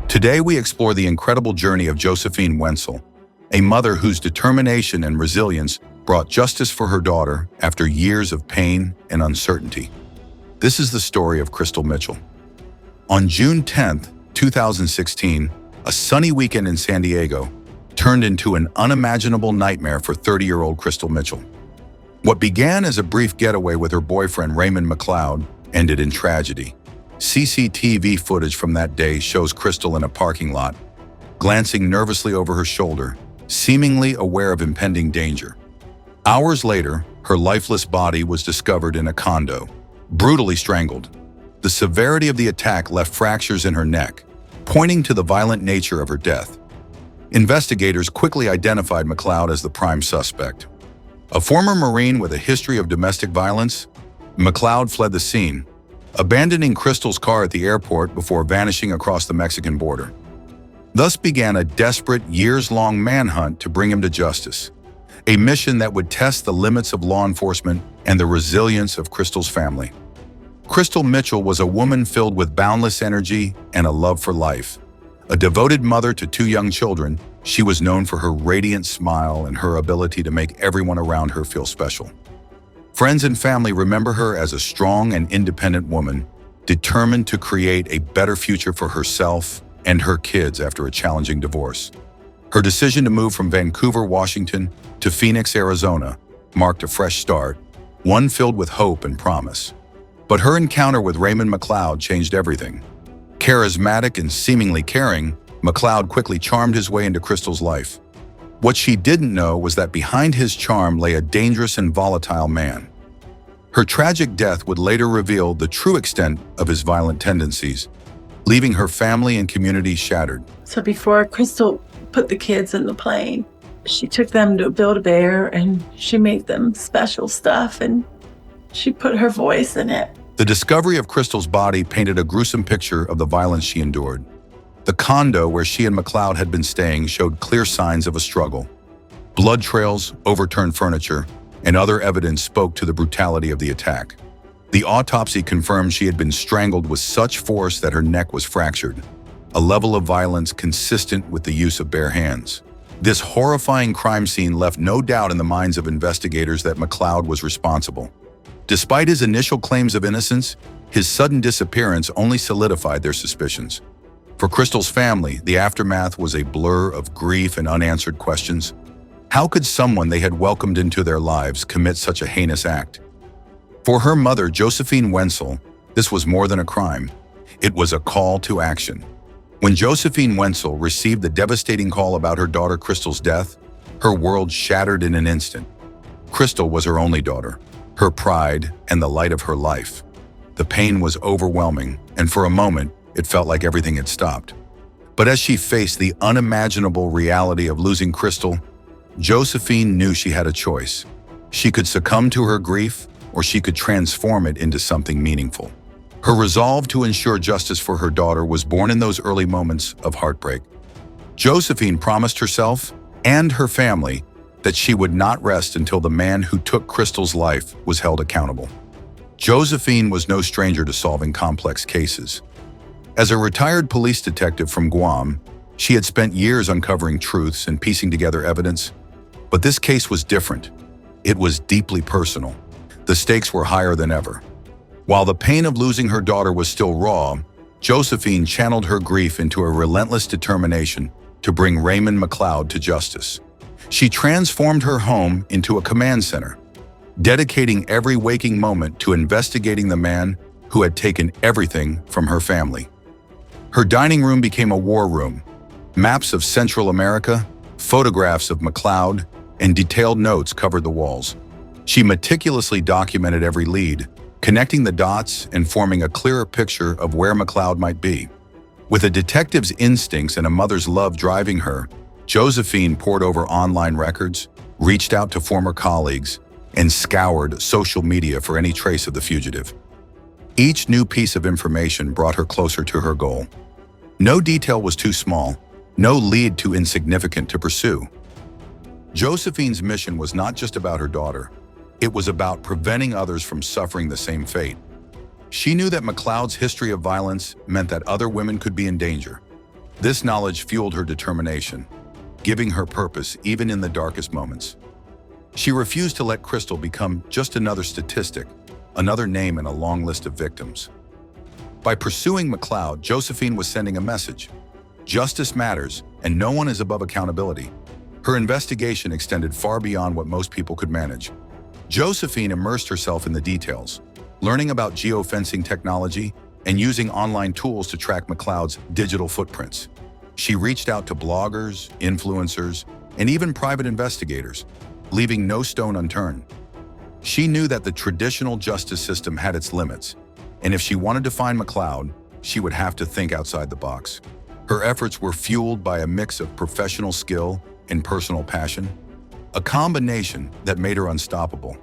Today we explore the incredible journey of Josephine Wentzel, a mother whose determination and resilience brought justice for her daughter after years of pain and uncertainty. This is the story of Krystal Mitchell. On June 10, 2016, a sunny weekend in San Diego turned into an unimaginable nightmare for 30-year-old Krystal Mitchell. What began as a brief getaway with her boyfriend Raymond McLeod ended in tragedy. CCTV footage from that day shows Krystal in a parking lot, glancing nervously over her shoulder, seemingly aware of impending danger. Hours later, her lifeless body was discovered in a condo, brutally strangled. The severity of the attack left fractures in her neck, pointing to the violent nature of her death. Investigators quickly identified McLeod as the prime suspect. A former Marine with a history of domestic violence, McLeod fled the scene, abandoning Krystal's car at the airport before vanishing across the Mexican border. Thus began a desperate, years-long manhunt to bring him to justice, a mission that would test the limits of law enforcement and the resilience of Krystal's family. Krystal Mitchell was a woman filled with boundless energy and a love for life. A devoted mother to 2 young children, she was known for her radiant smile and her ability to make everyone around her feel special. Friends and family remember her as a strong and independent woman, determined to create a better future for herself and her kids after a challenging divorce. Her decision to move from Vancouver, Washington to Phoenix, Arizona marked a fresh start, one filled with hope and promise. But her encounter with Raymond McLeod changed everything. Charismatic and seemingly caring, McLeod quickly charmed his way into Krystal's life. What she didn't know was that behind his charm lay a dangerous and volatile man. Her tragic death would later reveal the true extent of his violent tendencies, leaving her family and community shattered. So before Krystal put the kids in the plane, she took them to Build-A-Bear and she made them special stuff and she put her voice in it. The discovery of Krystal's body painted a gruesome picture of the violence she endured. The condo where she and McLeod had been staying showed clear signs of a struggle. Blood trails, overturned furniture, and other evidence spoke to the brutality of the attack. The autopsy confirmed she had been strangled with such force that her neck was fractured, a level of violence consistent with the use of bare hands. This horrifying crime scene left no doubt in the minds of investigators that McLeod was responsible. Despite his initial claims of innocence, his sudden disappearance only solidified their suspicions. For Krystal's family, the aftermath was a blur of grief and unanswered questions. How could someone they had welcomed into their lives commit such a heinous act? For her mother, Josephine Wentzel, this was more than a crime. It was a call to action. When Josephine Wentzel received the devastating call about her daughter Krystal's death, her world shattered in an instant. Krystal was her only daughter, her pride and the light of her life. The pain was overwhelming, and for a moment, it felt like everything had stopped. But as she faced the unimaginable reality of losing Krystal, Josephine knew she had a choice. She could succumb to her grief, or she could transform it into something meaningful. Her resolve to ensure justice for her daughter was born in those early moments of heartbreak. Josephine promised herself and her family that she would not rest until the man who took Krystal's life was held accountable. Josephine was no stranger to solving complex cases. As a retired police detective from Guam, she had spent years uncovering truths and piecing together evidence. But this case was different. It was deeply personal. The stakes were higher than ever. While the pain of losing her daughter was still raw, Josephine channeled her grief into a relentless determination to bring Raymond McLeod to justice. She transformed her home into a command center, dedicating every waking moment to investigating the man who had taken everything from her family. Her dining room became a war room. Maps of Central America, photographs of McLeod, and detailed notes covered the walls. She meticulously documented every lead, connecting the dots and forming a clearer picture of where McLeod might be. With a detective's instincts and a mother's love driving her, Josephine pored over online records, reached out to former colleagues, and scoured social media for any trace of the fugitive. Each new piece of information brought her closer to her goal. No detail was too small, no lead too insignificant to pursue. Josephine's mission was not just about her daughter. It was about preventing others from suffering the same fate. She knew that McLeod's history of violence meant that other women could be in danger. This knowledge fueled her determination, giving her purpose even in the darkest moments. She refused to let Krystal become just another statistic, another name in a long list of victims. By pursuing McLeod, Josephine was sending a message. Justice matters, and no one is above accountability. Her investigation extended far beyond what most people could manage. Josephine immersed herself in the details, learning about geofencing technology and using online tools to track McLeod's digital footprints. She reached out to bloggers, influencers, and even private investigators, leaving no stone unturned. She knew that the traditional justice system had its limits, and if she wanted to find McLeod, she would have to think outside the box. Her efforts were fueled by a mix of professional skill and personal passion, a combination that made her unstoppable.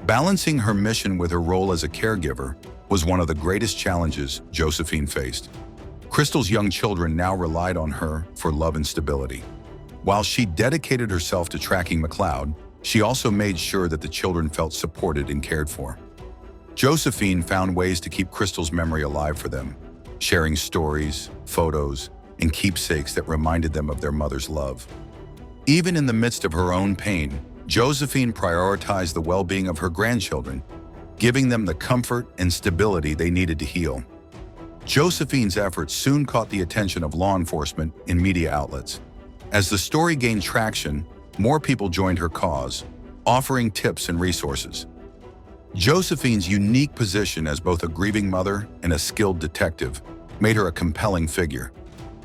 Balancing her mission with her role as a caregiver was one of the greatest challenges Josephine faced. Krystal's young children now relied on her for love and stability. While she dedicated herself to tracking McLeod, she also made sure that the children felt supported and cared for. Josephine found ways to keep Krystal's memory alive for them, sharing stories, photos, and keepsakes that reminded them of their mother's love. Even in the midst of her own pain, Josephine prioritized the well-being of her grandchildren, giving them the comfort and stability they needed to heal. Josephine's efforts soon caught the attention of law enforcement and media outlets. As the story gained traction, more people joined her cause, offering tips and resources. Josephine's unique position as both a grieving mother and a skilled detective made her a compelling figure,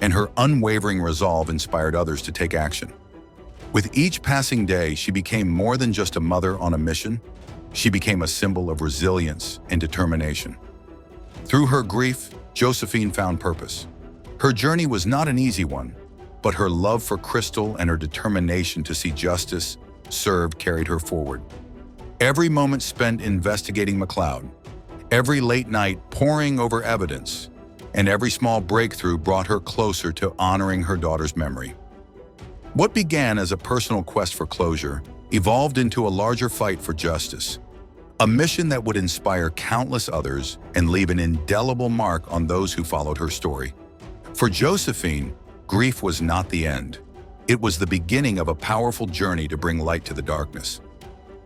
and her unwavering resolve inspired others to take action. With each passing day, she became more than just a mother on a mission. She became a symbol of resilience and determination. Through her grief, Josephine found purpose. Her journey was not an easy one, but her love for Krystal and her determination to see justice served carried her forward. Every moment spent investigating McLeod, every late night poring over evidence, and every small breakthrough brought her closer to honoring her daughter's memory. What began as a personal quest for closure evolved into a larger fight for justice, a mission that would inspire countless others and leave an indelible mark on those who followed her story. For Josephine, grief was not the end. It was the beginning of a powerful journey to bring light to the darkness.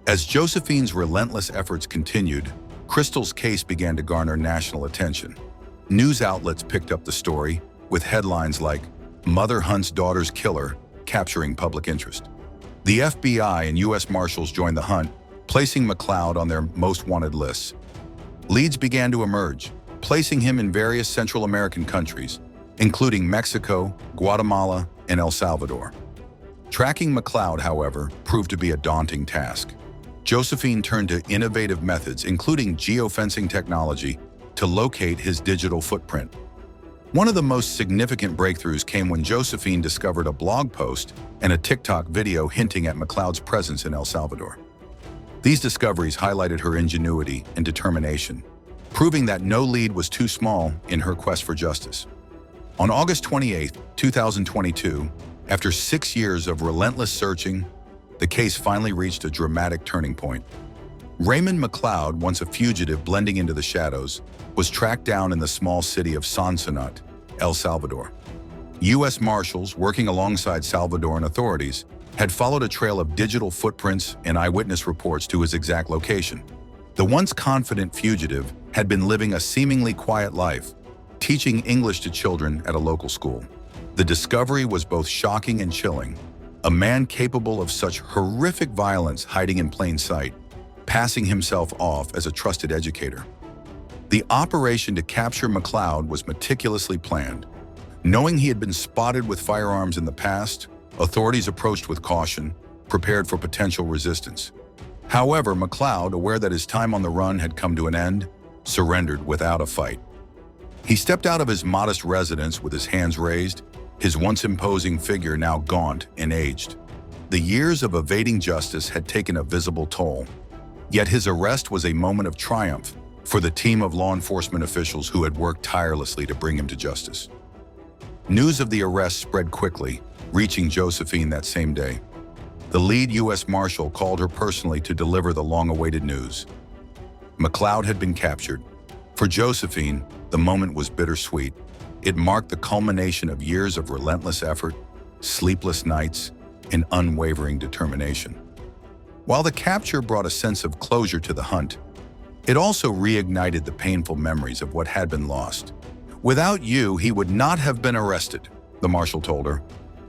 As Josephine's relentless efforts continued, Krystal's case began to garner national attention. News outlets picked up the story, with headlines like "Mother Hunts Daughter's Killer," capturing public interest. The FBI and U.S. Marshals joined the hunt, placing McLeod on their most wanted lists. Leads began to emerge, placing him in various Central American countries, including Mexico, Guatemala, and El Salvador. Tracking McLeod, however, proved to be a daunting task. Josephine turned to innovative methods, including geofencing technology, to locate his digital footprint. One of the most significant breakthroughs came when Josephine discovered a blog post and a TikTok video hinting at McLeod's presence in El Salvador. These discoveries highlighted her ingenuity and determination, proving that no lead was too small in her quest for justice. On August 28, 2022, after 6 years of relentless searching, the case finally reached a dramatic turning point. Raymond McLeod, once a fugitive blending into the shadows, was tracked down in the small city of Sonsonate, El Salvador. U.S. Marshals, working alongside Salvadoran authorities, had followed a trail of digital footprints and eyewitness reports to his exact location. The once confident fugitive had been living a seemingly quiet life, teaching English to children at a local school. The discovery was both shocking and chilling. A man capable of such horrific violence hiding in plain sight, passing himself off as a trusted educator. The operation to capture McLeod was meticulously planned. Knowing he had been spotted with firearms in the past, authorities approached with caution, prepared for potential resistance. However, McLeod, aware that his time on the run had come to an end, surrendered without a fight. He stepped out of his modest residence with his hands raised, his once imposing figure now gaunt and aged. The years of evading justice had taken a visible toll. Yet his arrest was a moment of triumph for the team of law enforcement officials who had worked tirelessly to bring him to justice. News of the arrest spread quickly, reaching Josephine that same day. The lead U.S. Marshal called her personally to deliver the long-awaited news. McLeod had been captured. For Josephine, the moment was bittersweet. It marked the culmination of years of relentless effort, sleepless nights, and unwavering determination. While the capture brought a sense of closure to the hunt, it also reignited the painful memories of what had been lost. "Without you, he would not have been arrested," the marshal told her,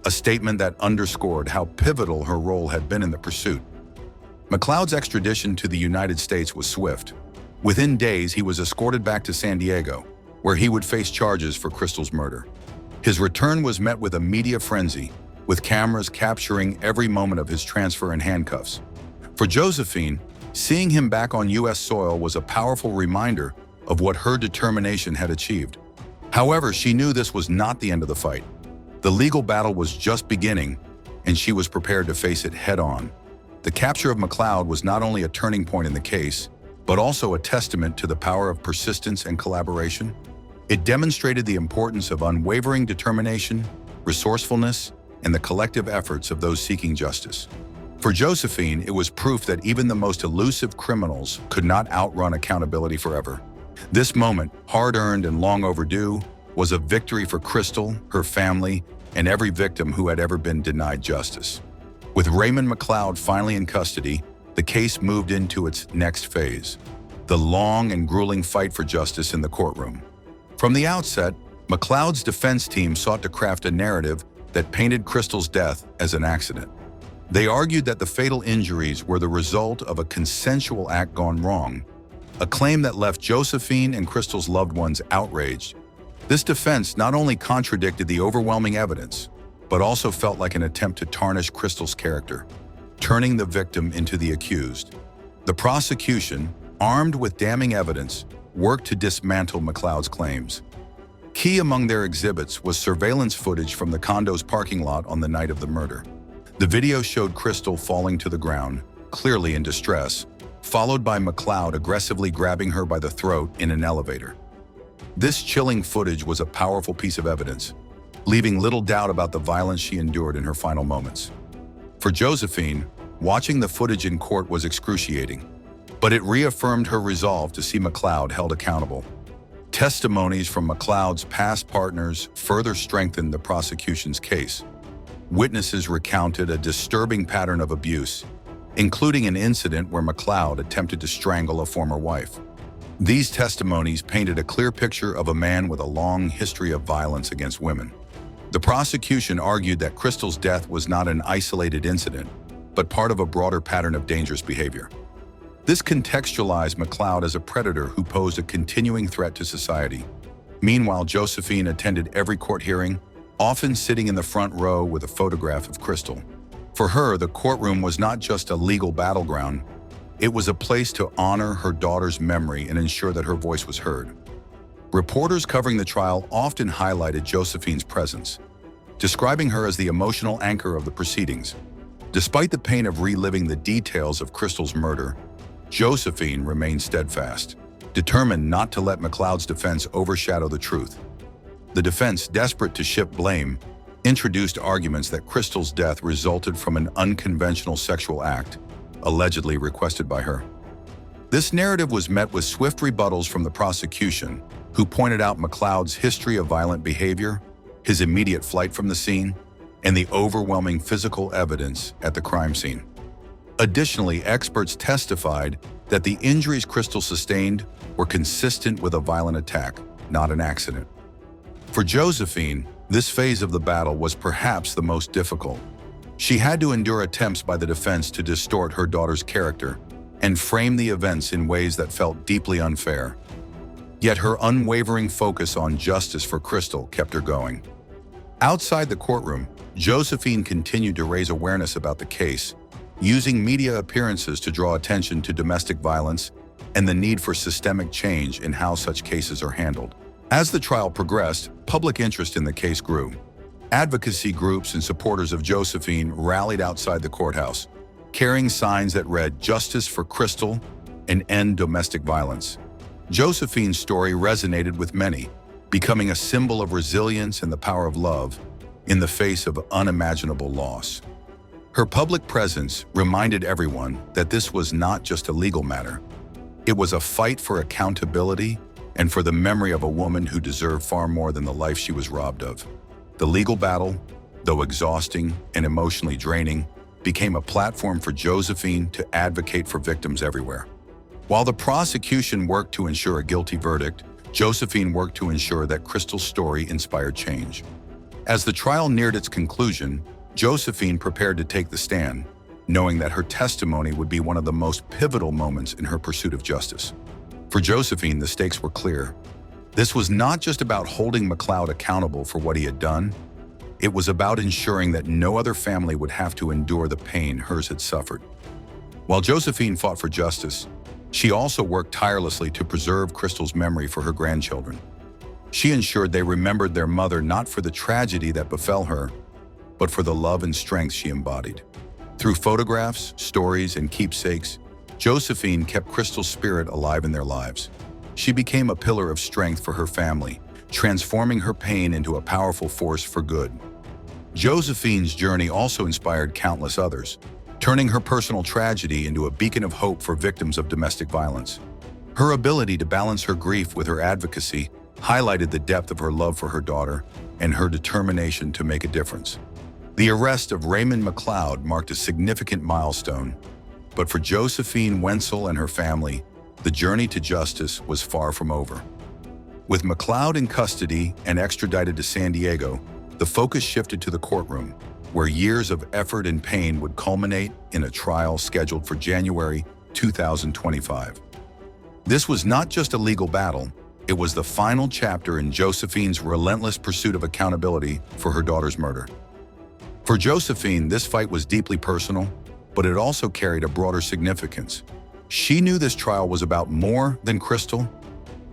a statement that underscored how pivotal her role had been in the pursuit. McLeod's extradition to the United States was swift. Within days, he was escorted back to San Diego, where he would face charges for Krystal's murder. His return was met with a media frenzy, with cameras capturing every moment of his transfer in handcuffs. For Josephine, seeing him back on U.S. soil was a powerful reminder of what her determination had achieved. However, she knew this was not the end of the fight. The legal battle was just beginning, and she was prepared to face it head-on. The capture of McLeod was not only a turning point in the case, but also a testament to the power of persistence and collaboration. It demonstrated the importance of unwavering determination, resourcefulness, and the collective efforts of those seeking justice. For Josephine, it was proof that even the most elusive criminals could not outrun accountability forever. This moment, hard-earned and long overdue, was a victory for Krystal, her family, and every victim who had ever been denied justice. With Raymond McLeod finally in custody, the case moved into its next phase, the long and grueling fight for justice in the courtroom. From the outset, McLeod's defense team sought to craft a narrative that painted Krystal's death as an accident. They argued that the fatal injuries were the result of a consensual act gone wrong, a claim that left Josephine and Krystal's loved ones outraged. This defense not only contradicted the overwhelming evidence, but also felt like an attempt to tarnish Krystal's character, turning the victim into the accused. The prosecution, armed with damning evidence, worked to dismantle McLeod's claims. Key among their exhibits was surveillance footage from the condo's parking lot on the night of the murder. The video showed Krystal falling to the ground, clearly in distress, followed by McLeod aggressively grabbing her by the throat in an elevator. This chilling footage was a powerful piece of evidence, leaving little doubt about the violence she endured in her final moments. For Josephine, watching the footage in court was excruciating, but it reaffirmed her resolve to see McLeod held accountable. Testimonies from McLeod's past partners further strengthened the prosecution's case. Witnesses recounted a disturbing pattern of abuse, including an incident where McLeod attempted to strangle a former wife. These testimonies painted a clear picture of a man with a long history of violence against women. The prosecution argued that Krystal's death was not an isolated incident, but part of a broader pattern of dangerous behavior. This contextualized McLeod as a predator who posed a continuing threat to society. Meanwhile, Josephine attended every court hearing, often sitting in the front row with a photograph of Krystal. For her, the courtroom was not just a legal battleground, it was a place to honor her daughter's memory and ensure that her voice was heard. Reporters covering the trial often highlighted Josephine's presence, describing her as the emotional anchor of the proceedings. Despite the pain of reliving the details of Krystal's murder, Josephine remained steadfast, determined not to let McLeod's defense overshadow the truth. The defense, desperate to shift blame, introduced arguments that Krystal's death resulted from an unconventional sexual act, allegedly requested by her. This narrative was met with swift rebuttals from the prosecution, who pointed out McLeod's history of violent behavior, his immediate flight from the scene, and the overwhelming physical evidence at the crime scene. Additionally, experts testified that the injuries Krystal sustained were consistent with a violent attack, not an accident. For Josephine, this phase of the battle was perhaps the most difficult. She had to endure attempts by the defense to distort her daughter's character and frame the events in ways that felt deeply unfair. Yet her unwavering focus on justice for Krystal kept her going. Outside the courtroom, Josephine continued to raise awareness about the case, using media appearances to draw attention to domestic violence and the need for systemic change in how such cases are handled. As the trial progressed, public interest in the case grew. Advocacy groups and supporters of Josephine rallied outside the courthouse, carrying signs that read "Justice for Krystal" and "End Domestic Violence." Josephine's story resonated with many, becoming a symbol of resilience and the power of love in the face of unimaginable loss. Her public presence reminded everyone that this was not just a legal matter. It was a fight for accountability and for the memory of a woman who deserved far more than the life she was robbed of. The legal battle, though exhausting and emotionally draining, became a platform for Josephine to advocate for victims everywhere. While the prosecution worked to ensure a guilty verdict, Josephine worked to ensure that Krystal's story inspired change. As the trial neared its conclusion, Josephine prepared to take the stand, knowing that her testimony would be one of the most pivotal moments in her pursuit of justice. For Josephine, the stakes were clear. This was not just about holding McLeod accountable for what he had done. It was about ensuring that no other family would have to endure the pain hers had suffered. While Josephine fought for justice, she also worked tirelessly to preserve Krystal's memory for her grandchildren. She ensured they remembered their mother not for the tragedy that befell her, but for the love and strength she embodied. Through photographs, stories, and keepsakes, Josephine kept Krystal's spirit alive in their lives. She became a pillar of strength for her family, transforming her pain into a powerful force for good. Josephine's journey also inspired countless others, turning her personal tragedy into a beacon of hope for victims of domestic violence. Her ability to balance her grief with her advocacy highlighted the depth of her love for her daughter and her determination to make a difference. The arrest of Raymond McLeod marked a significant milestone, but for Josephine Wentzel and her family, the journey to justice was far from over. With McLeod in custody and extradited to San Diego, the focus shifted to the courtroom, where years of effort and pain would culminate in a trial scheduled for January 2025. This was not just a legal battle, it was the final chapter in Josephine's relentless pursuit of accountability for her daughter's murder. For Josephine, this fight was deeply personal, but it also carried a broader significance. She knew this trial was about more than Krystal.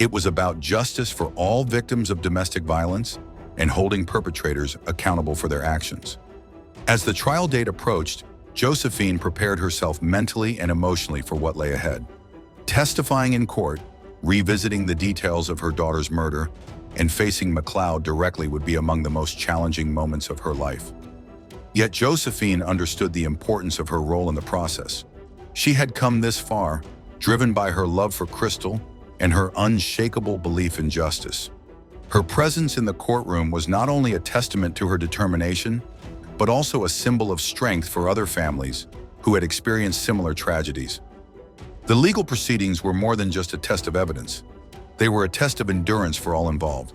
It was about justice for all victims of domestic violence and holding perpetrators accountable for their actions. As the trial date approached, Josephine prepared herself mentally and emotionally for what lay ahead. Testifying in court, revisiting the details of her daughter's murder, and facing McLeod directly would be among the most challenging moments of her life. Yet Josephine understood the importance of her role in the process. She had come this far, driven by her love for Krystal and her unshakable belief in justice. Her presence in the courtroom was not only a testament to her determination, but also a symbol of strength for other families who had experienced similar tragedies. The legal proceedings were more than just a test of evidence. They were a test of endurance for all involved.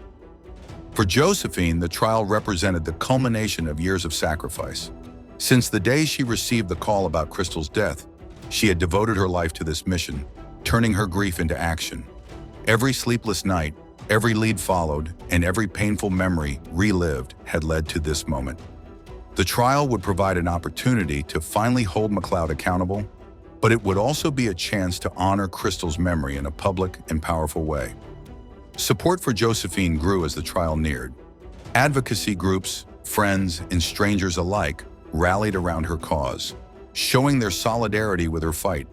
For Josephine, the trial represented the culmination of years of sacrifice. Since the day she received the call about Krystal's death, she had devoted her life to this mission, turning her grief into action. Every sleepless night, every lead followed, and every painful memory relived had led to this moment. The trial would provide an opportunity to finally hold McLeod accountable, but it would also be a chance to honor Krystal's memory in a public and powerful way. Support for Josephine grew as the trial neared. Advocacy groups, friends, and strangers alike rallied around her cause, showing their solidarity with her fight.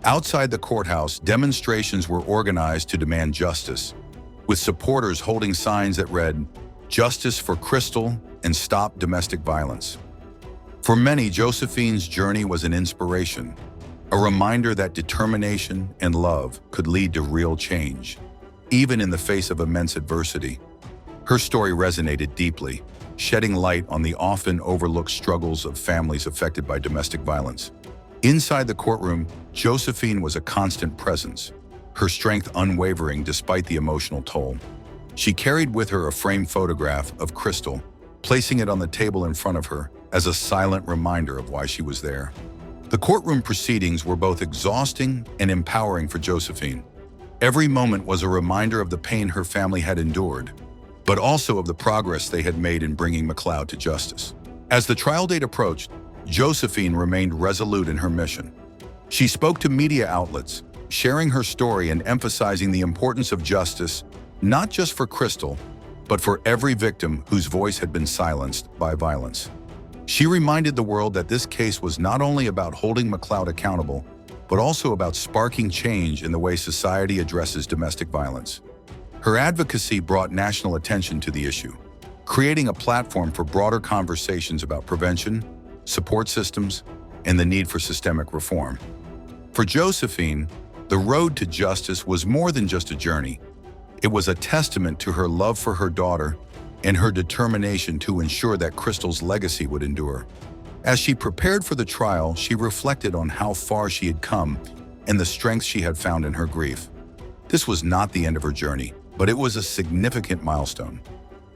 Outside the courthouse, demonstrations were organized to demand justice, with supporters holding signs that read, "Justice for Krystal and Stop Domestic Violence." For many, Josephine's journey was an inspiration, a reminder that determination and love could lead to real change, even in the face of immense adversity. Her story resonated deeply, shedding light on the often overlooked struggles of families affected by domestic violence. Inside the courtroom, Josephine was a constant presence, her strength unwavering despite the emotional toll. She carried with her a framed photograph of Krystal, placing it on the table in front of her as a silent reminder of why she was there. The courtroom proceedings were both exhausting and empowering for Josephine. Every moment was a reminder of the pain her family had endured, but also of the progress they had made in bringing McLeod to justice. As the trial date approached, Josephine remained resolute in her mission. She spoke to media outlets, sharing her story and emphasizing the importance of justice, not just for Krystal, but for every victim whose voice had been silenced by violence. She reminded the world that this case was not only about holding McLeod accountable, but also about sparking change in the way society addresses domestic violence. Her advocacy brought national attention to the issue, creating a platform for broader conversations about prevention, support systems, and the need for systemic reform. For Josephine, the road to justice was more than just a journey. It was a testament to her love for her daughter and her determination to ensure that Krystal's legacy would endure. As she prepared for the trial, she reflected on how far she had come and the strength she had found in her grief. This was not the end of her journey, but it was a significant milestone.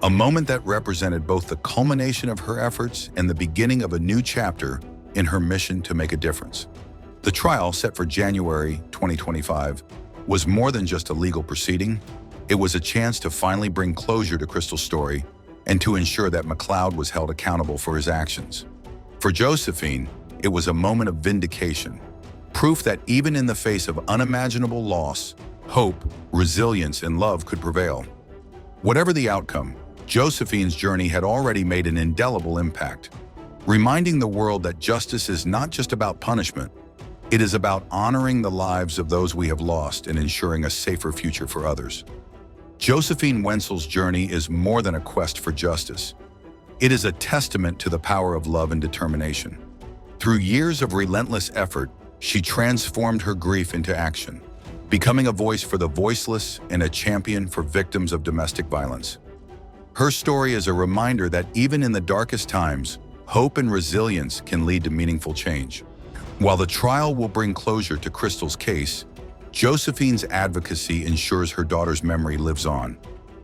A moment that represented both the culmination of her efforts and the beginning of a new chapter in her mission to make a difference. The trial, set for January 2025, was more than just a legal proceeding. It was a chance to finally bring closure to Krystal's story and to ensure that McLeod was held accountable for his actions. For Josephine, it was a moment of vindication, proof that even in the face of unimaginable loss, hope, resilience, and love could prevail. Whatever the outcome, Josephine's journey had already made an indelible impact, reminding the world that justice is not just about punishment. It is about honoring the lives of those we have lost and ensuring a safer future for others. Josephine Wentzel's journey is more than a quest for justice. It is a testament to the power of love and determination. Through years of relentless effort, she transformed her grief into action, becoming a voice for the voiceless and a champion for victims of domestic violence. Her story is a reminder that even in the darkest times, hope and resilience can lead to meaningful change. While the trial will bring closure to Krystal's case, Josephine's advocacy ensures her daughter's memory lives on,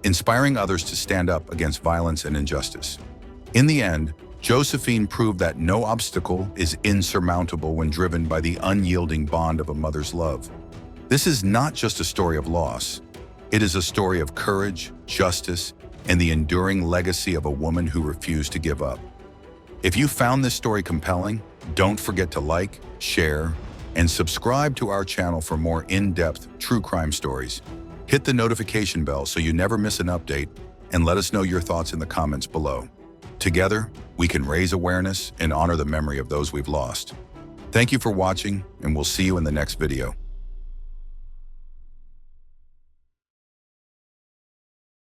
inspiring others to stand up against violence and injustice. In the end, Josephine proved that no obstacle is insurmountable when driven by the unyielding bond of a mother's love. This is not just a story of loss. It is a story of courage, justice, and the enduring legacy of a woman who refused to give up. If you found this story compelling, don't forget to like, share, and subscribe to our channel for more in-depth true crime stories. Hit the notification bell so you never miss an update, and let us know your thoughts in the comments below. Together, we can raise awareness and honor the memory of those we've lost. Thank you for watching, and we'll see you in the next video.